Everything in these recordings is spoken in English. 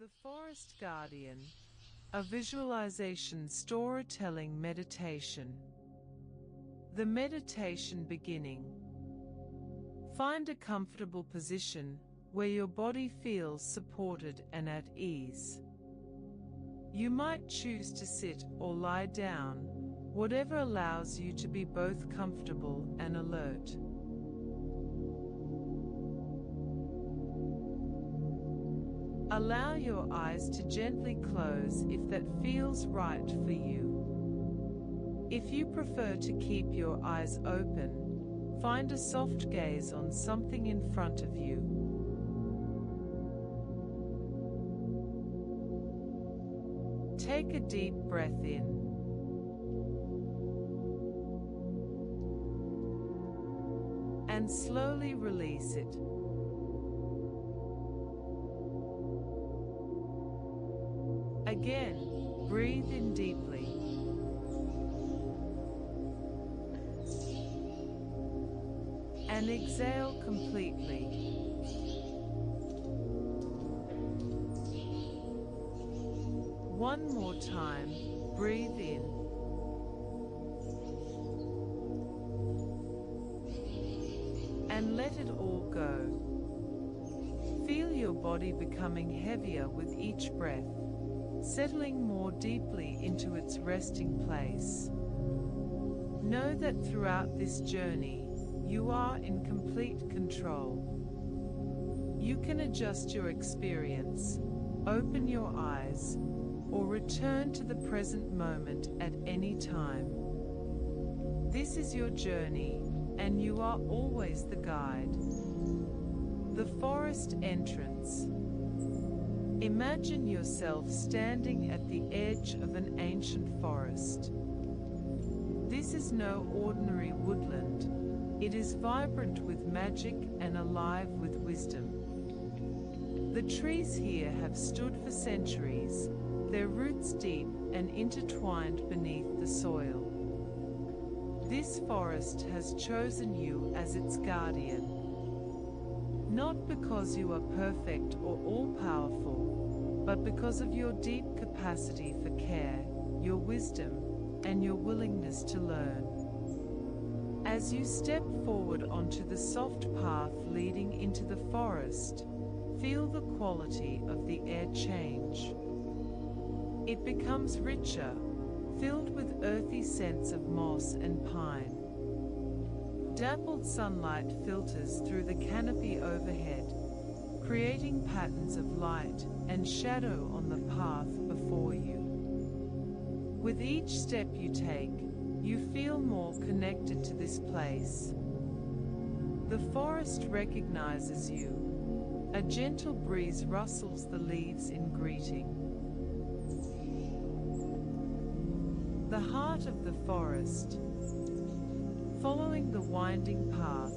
The Forest Guardian, a visualization storytelling meditation. The meditation beginning. Find a comfortable position where your body feels supported and at ease. You might choose to sit or lie down, whatever allows you to be both comfortable and alert. Allow your eyes to gently close if that feels right for you. If you prefer to keep your eyes open, find a soft gaze on something in front of you. Take a deep breath in. And slowly release it. Again, breathe in deeply. And exhale completely. One more time, breathe in. And let it all go. Feel your body becoming heavier with each breath, settling more deeply into its resting place. Know that throughout this journey, you are in complete control. You can adjust your experience, open your eyes, or return to the present moment at any time. This is your journey, and you are always the guide. The forest entrance. Imagine yourself standing at the edge of an ancient forest. This is no ordinary woodland. It is vibrant with magic and alive with wisdom. The trees here have stood for centuries, their roots deep and intertwined beneath the soil. This forest has chosen you as its guardian. Not because you are perfect or all-powerful, but because of your deep capacity for care, your wisdom, and your willingness to learn. As you step forward onto the soft path leading into the forest, feel the quality of the air change. It becomes richer, filled with earthy scents of moss and pine. Dappled sunlight filters through the canopy overhead, creating patterns of light and shadow on the path before you. With each step you take, you feel more connected to this place. The forest recognizes you. A gentle breeze rustles the leaves in greeting. The heart of the forest. Following the winding path,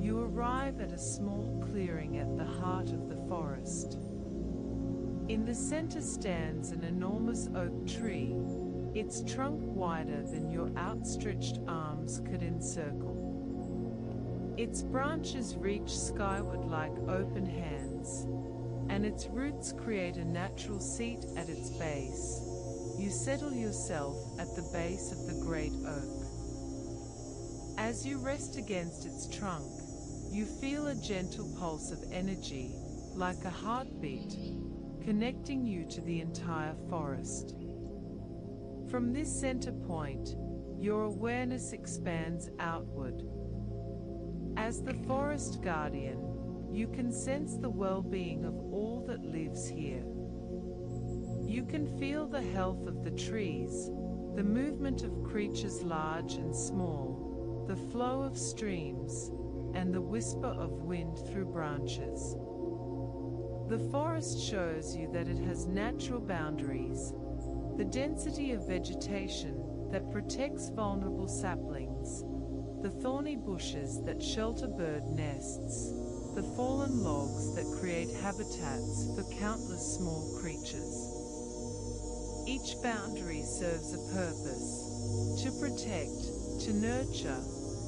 you arrive at a small clearing at the heart of the forest. In the center stands an enormous oak tree, its trunk wider than your outstretched arms could encircle. Its branches reach skyward like open hands, and its roots create a natural seat at its base. You settle yourself at the base of the great oak. As you rest against its trunk, you feel a gentle pulse of energy, like a heartbeat, connecting you to the entire forest. From this center point, your awareness expands outward. As the forest guardian, you can sense the well-being of all that lives here. You can feel the health of the trees, the movement of creatures large and small, the flow of streams, and the whisper of wind through branches. The forest shows you that it has natural boundaries, the density of vegetation that protects vulnerable saplings, the thorny bushes that shelter bird nests, the fallen logs that create habitats for countless small creatures. Each boundary serves a purpose: to protect, to nurture,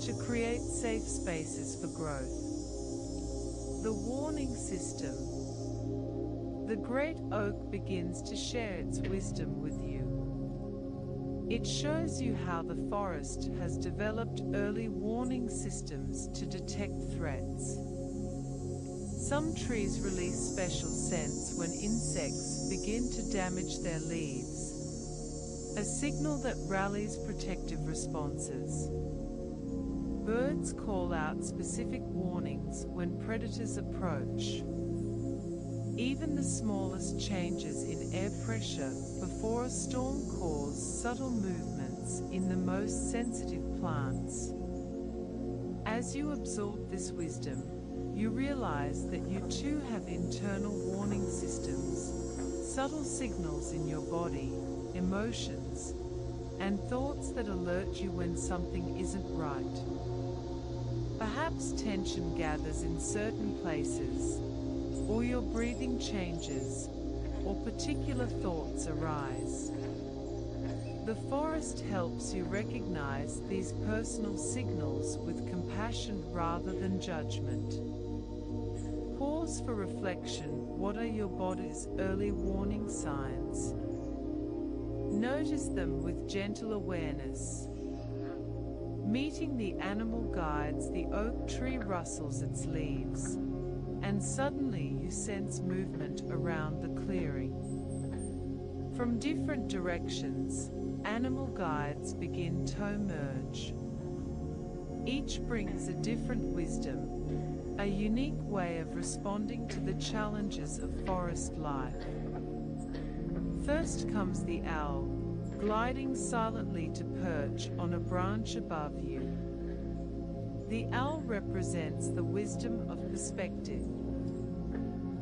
to create safe spaces for growth. The warning system. the great oak begins to share its wisdom with you. It shows you how the forest has developed early warning systems to detect threats. Some trees release special scents when insects begin to damage their leaves, a signal that rallies protective responses. Birds call out specific warnings when predators approach. Even the smallest changes in air pressure before a storm cause subtle movements in the most sensitive plants. As you absorb this wisdom, you realize that you too have internal warning systems, subtle signals in your body, emotions, and thoughts that alert you when something isn't right. Perhaps tension gathers in certain places, or your breathing changes, or particular thoughts arise. The forest helps you recognize these personal signals with compassion rather than judgment. Pause for reflection. What are your body's early warning signs? Notice them with gentle awareness. Meeting the animal guides, the oak tree rustles its leaves, and suddenly you sense movement around the clearing. From different directions, animal guides begin to emerge. Each brings a different wisdom, a unique way of responding to the challenges of forest life. First comes the owl, gliding silently to perch on a branch above you. The owl represents the wisdom of perspective.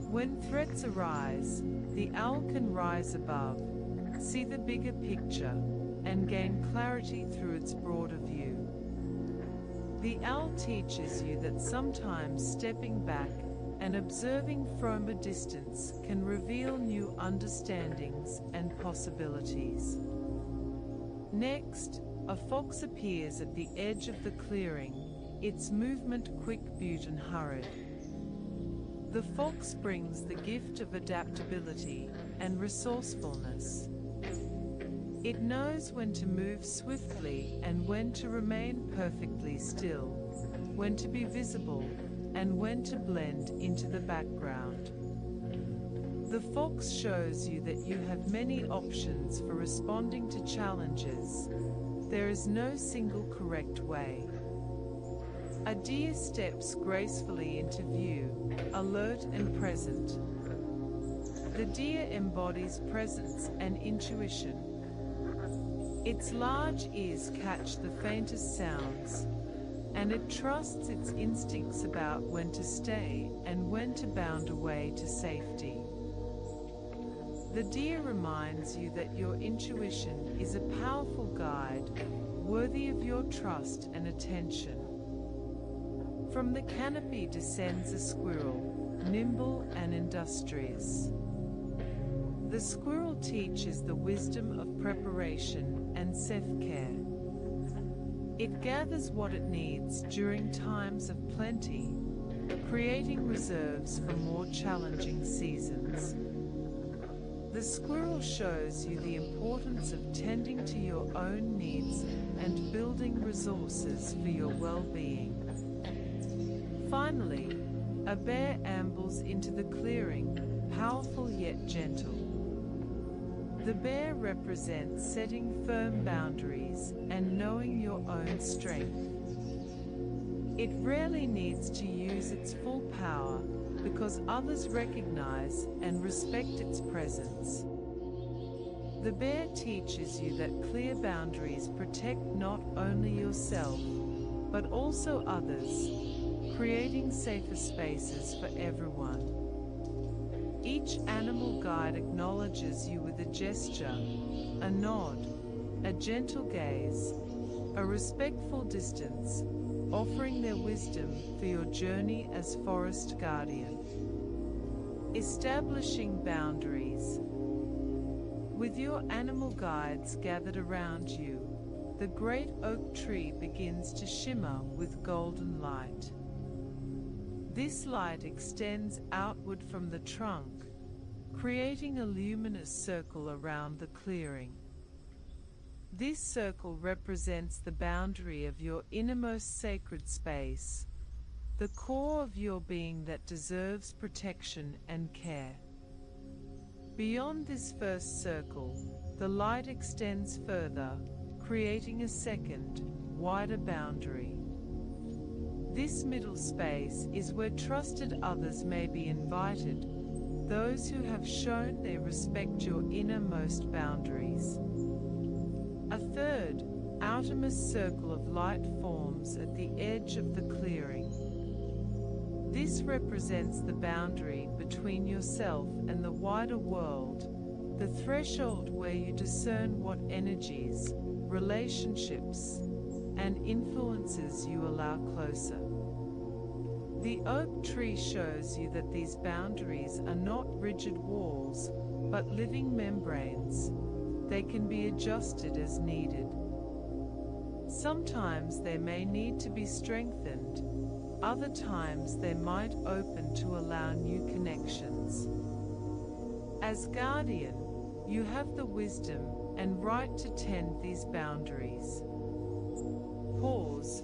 When threats arise, the owl can rise above, see the bigger picture, and gain clarity through its broader view. The owl teaches you that sometimes stepping back and observing from a distance can reveal new understandings and possibilities. Next, a fox appears at the edge of the clearing, its movement quick, but unhurried. The fox brings the gift of adaptability and resourcefulness. It knows when to move swiftly and when to remain perfectly still, when to be visible and when to blend into the background. The fox shows you that you have many options for responding to challenges. There is no single correct way. A deer steps gracefully into view, alert and present. The deer embodies presence and intuition. Its large ears catch the faintest sounds, and it trusts its instincts about when to stay and when to bound away to safety. The deer reminds you that your intuition is a powerful guide, worthy of your trust and attention. From the canopy descends a squirrel, nimble and industrious. The squirrel teaches the wisdom of preparation and self-care. It gathers what it needs during times of plenty, creating reserves for more challenging seasons. The squirrel shows you the importance of tending to your own needs and building resources for your well-being. Finally, a bear ambles into the clearing, powerful yet gentle. The bear represents setting firm boundaries and knowing your own strength. It rarely needs to use its full power because others recognize and respect its presence. The bear teaches you that clear boundaries protect not only yourself, but also others, creating safer spaces for everyone. Each animal guide acknowledges you with a gesture, a nod, a gentle gaze, a respectful distance, offering their wisdom for your journey as forest guardian. Establishing boundaries. With your animal guides gathered around you, the great oak tree begins to shimmer with golden light. This light extends outward from the trunk, creating a luminous circle around the clearing. This circle represents the boundary of your innermost sacred space, the core of your being that deserves protection and care. Beyond this first circle, the light extends further, creating a second, wider boundary. This middle space is where trusted others may be invited, those who have shown they respect your innermost boundaries. A third, outermost circle of light forms at the edge of the clearing. This represents the boundary between yourself and the wider world, the threshold where you discern what energies, relationships, and influences you allow closer. The oak tree shows you that these boundaries are not rigid walls, but living membranes. They can be adjusted as needed. Sometimes they may need to be strengthened, other times they might open to allow new connections. As guardian, you have the wisdom and right to tend these boundaries. Pause.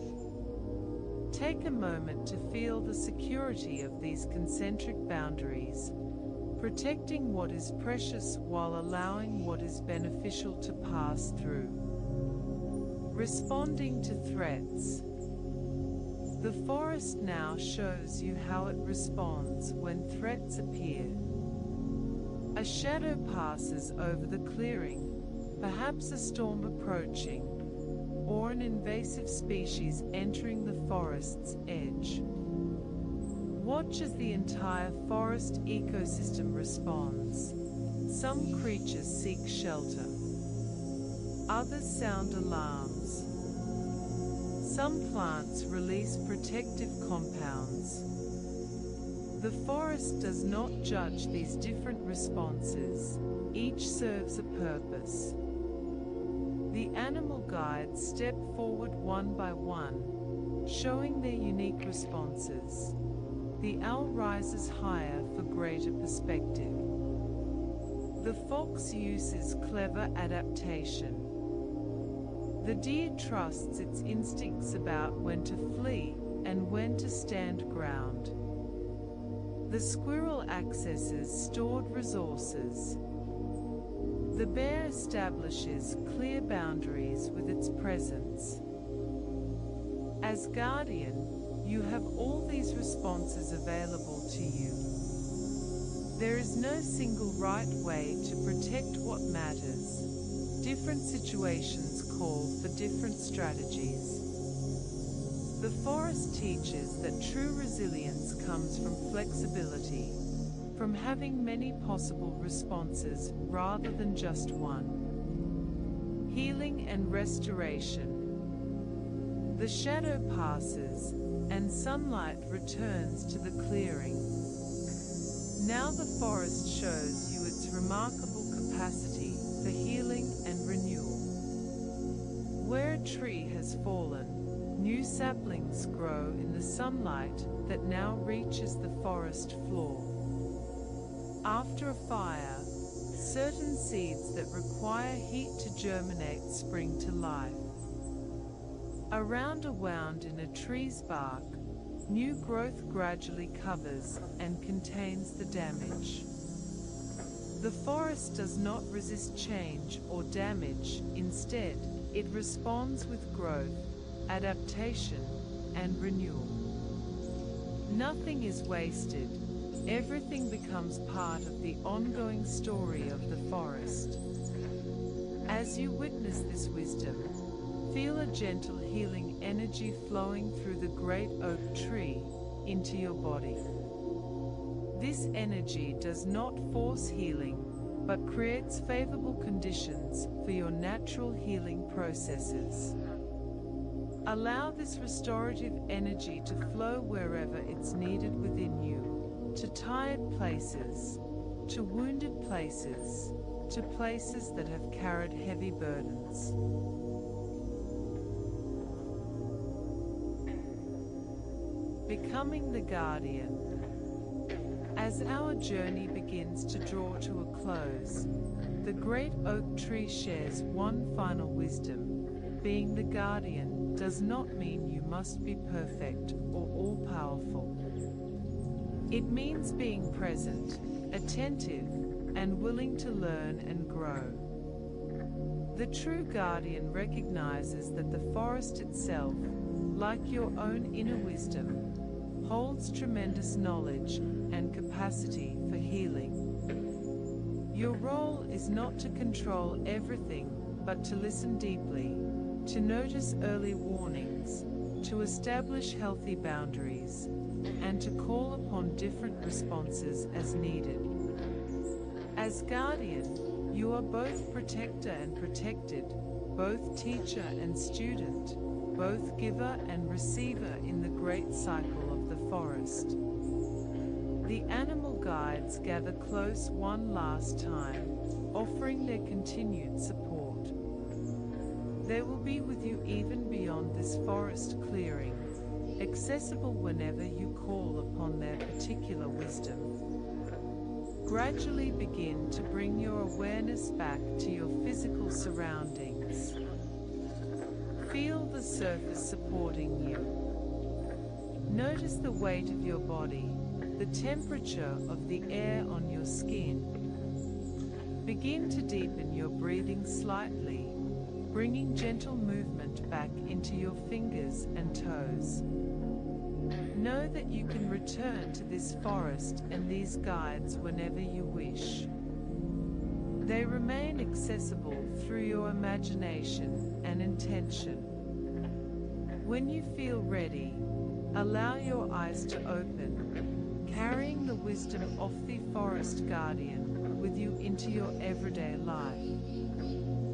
Take a moment to feel the security of these concentric boundaries, protecting what is precious while allowing what is beneficial to pass through. Responding to threats. The forest now shows you how it responds when threats appear. A shadow passes over the clearing, perhaps a storm approaching, or an invasive species entering the forest's edge. Watch as the entire forest ecosystem responds. Some creatures seek shelter. Others sound alarms. Some plants release protective compounds. The forest does not judge these different responses. Each serves a purpose. The animal guides step forward one by one, showing their unique responses. The owl rises higher for greater perspective. The fox uses clever adaptation. The deer trusts its instincts about when to flee and when to stand ground. The squirrel accesses stored resources. The bear establishes clear boundaries with its presence. As guardian, you have all these responses available to you. There is no single right way to protect what matters. Different situations call for different strategies. The forest teaches that true resilience comes from flexibility, from having many possible responses rather than just one. Healing and restoration. The shadow passes, and sunlight returns to the clearing. Now the forest shows you its remarkable capacity for healing and renewal. Where a tree has fallen, new saplings grow in the sunlight that now reaches the forest floor. After a fire, certain seeds that require heat to germinate spring to life. Around a wound in a tree's bark, new growth gradually covers and contains the damage. The forest does not resist change or damage, instead, it responds with growth, adaptation, and renewal. Nothing is wasted. Everything becomes part of the ongoing story of the forest. As you witness this wisdom, feel a gentle healing energy flowing through the great oak tree into your body. This energy does not force healing, but creates favorable conditions for your natural healing processes. Allow this restorative energy to flow wherever it's needed within you, to tired places, to wounded places, to places that have carried heavy burdens. Becoming the guardian. As our journey begins to draw to a close, the great oak tree shares one final wisdom. Being the guardian does not mean you must be perfect or all-powerful. It means being present, attentive, and willing to learn and grow. The true guardian recognizes that the forest itself, like your own inner wisdom, holds tremendous knowledge and capacity for healing. Your role is not to control everything, but to listen deeply, to notice early warnings, to establish healthy boundaries, and to call upon different responses as needed. As guardian, you are both protector and protected, both teacher and student, both giver and receiver in the great cycle of the forest. The animal guides gather close one last time, offering their continued support. They will be with you even beyond this forest clearing, accessible whenever you call upon their particular wisdom. Gradually begin to bring your awareness back to your physical surroundings. Feel the surface supporting you. Notice the weight of your body, the temperature of the air on your skin. Begin to deepen your breathing slightly, bringing gentle movement back into your fingers and toes. Know that you can return to this forest and these guides whenever you wish. They remain accessible through your imagination and intention. When you feel ready, allow your eyes to open, carrying the wisdom of the forest guardian with you into your everyday life.